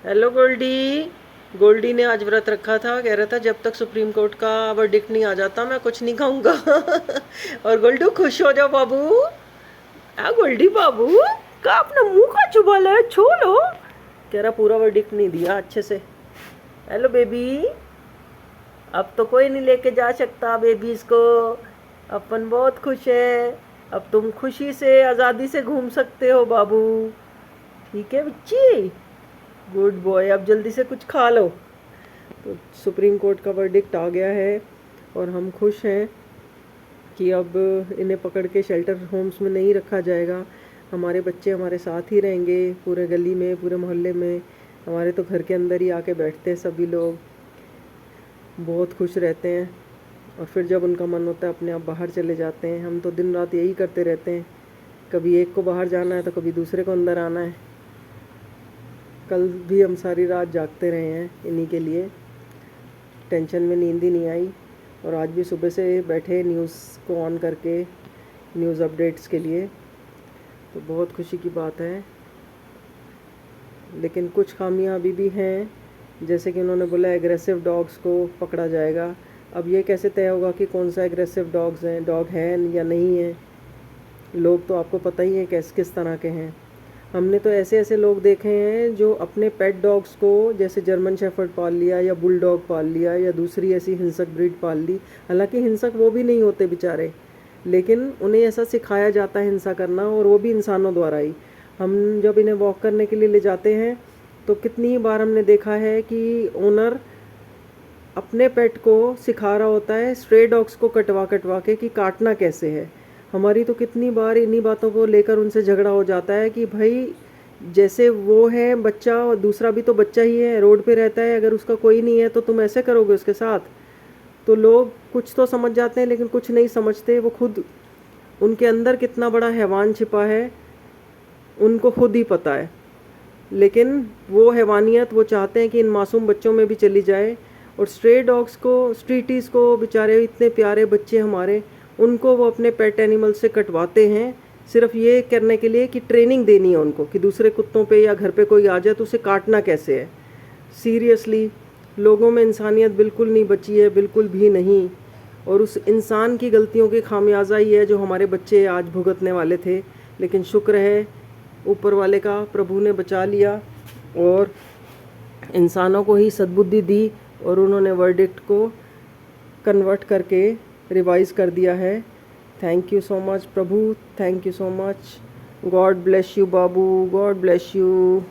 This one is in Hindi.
हेलो गोल्डी। गोल्डी ने आज व्रत रखा था, कह रहा था जब तक सुप्रीम कोर्ट का वर्डिक्ट नहीं आ जाता मैं कुछ नहीं खाऊंगा। और गोल्डू खुश हो जाओ बाबू। गोल्डी बाबू का अपना मुंह का चुबाला है, छू लो। कह रहा पूरा वर्डिक्ट नहीं दिया अच्छे से। Hello baby. अब तो कोई नहीं लेके जा सकता बेबीज को। अपन बहुत खुश है। अब तुम खुशी से आज़ादी से घूम सकते हो बाबू। ठीक है बच्ची। गुड बॉय, अब जल्दी से कुछ खा लो। तो सुप्रीम कोर्ट का वर्डिक्ट आ गया है और हम खुश हैं कि अब इन्हें पकड़ के शेल्टर होम्स में नहीं रखा जाएगा। हमारे बच्चे हमारे साथ ही रहेंगे, पूरे गली में, पूरे मोहल्ले में। हमारे तो घर के अंदर ही आके बैठते हैं सभी लोग, बहुत खुश रहते हैं। और फिर जब उनका मन होता है अपने आप बाहर चले जाते हैं। हम तो दिन रात यही करते रहते हैं, कभी एक को बाहर जाना है तो कभी दूसरे को अंदर आना है। कल भी हम सारी रात जागते रहे हैं इन्हीं के लिए, टेंशन में नींद ही नहीं आई। और आज भी सुबह से बैठे न्यूज़ को ऑन करके न्यूज़ अपडेट्स के लिए। तो बहुत खुशी की बात है। लेकिन कुछ खामियां अभी भी हैं, जैसे कि उन्होंने बोला एग्रेसिव डॉग्स को पकड़ा जाएगा। अब ये कैसे तय होगा कि कौन सा एग्रेसिव डॉग है या नहीं है। लोग तो आपको पता ही है किस तरह के हैं। हमने तो ऐसे ऐसे लोग देखे हैं जो अपने पेट डॉग्स को, जैसे जर्मन शेफर्ड पाल लिया या बुल डॉग पाल लिया या दूसरी ऐसी हिंसक ब्रीड पाल ली। हालांकि हिंसक वो भी नहीं होते बेचारे, लेकिन उन्हें ऐसा सिखाया जाता है हिंसा करना, और वो भी इंसानों द्वारा ही। हम जब इन्हें वॉक करने के लिए ले जाते हैं तो कितनी बार हमने देखा है कि ओनर अपने पेट को सिखा रहा होता है स्ट्रे डॉग्स को कटवा कटवा के कि काटना कैसे है। हमारी तो कितनी बार इन्हीं बातों को लेकर उनसे झगड़ा हो जाता है कि भाई जैसे वो है बच्चा और दूसरा भी तो बच्चा ही है, रोड पे रहता है, अगर उसका कोई नहीं है तो तुम ऐसे करोगे उसके साथ। तो लोग कुछ तो समझ जाते हैं लेकिन कुछ नहीं समझते। वो खुद, उनके अंदर कितना बड़ा हैवान छिपा है उनको खुद ही पता है। लेकिन वो हैवानियत वो चाहते हैं कि इन मासूम बच्चों में भी चली जाए। और स्ट्रे डॉग्स को, स्ट्रीटीज़ को, बेचारे इतने प्यारे बच्चे हमारे, उनको वो अपने पेट एनिमल से कटवाते हैं सिर्फ ये करने के लिए कि ट्रेनिंग देनी है उनको कि दूसरे कुत्तों पे या घर पे कोई आ जाए तो उसे काटना कैसे है। सीरियसली, लोगों में इंसानियत बिल्कुल नहीं बची है, बिल्कुल भी नहीं। और उस इंसान की गलतियों की खामियाजा ही है जो हमारे बच्चे आज भुगतने वाले थे। लेकिन शुक्र है ऊपर वाले का, प्रभु ने बचा लिया और इंसानों को ही सद्बुद्धि दी और उन्होंने वर्डिक्ट को कन्वर्ट करके रिवाइज़ कर दिया है। Thank you so much Prabhu, thank you so much. God bless you Babu, God bless you.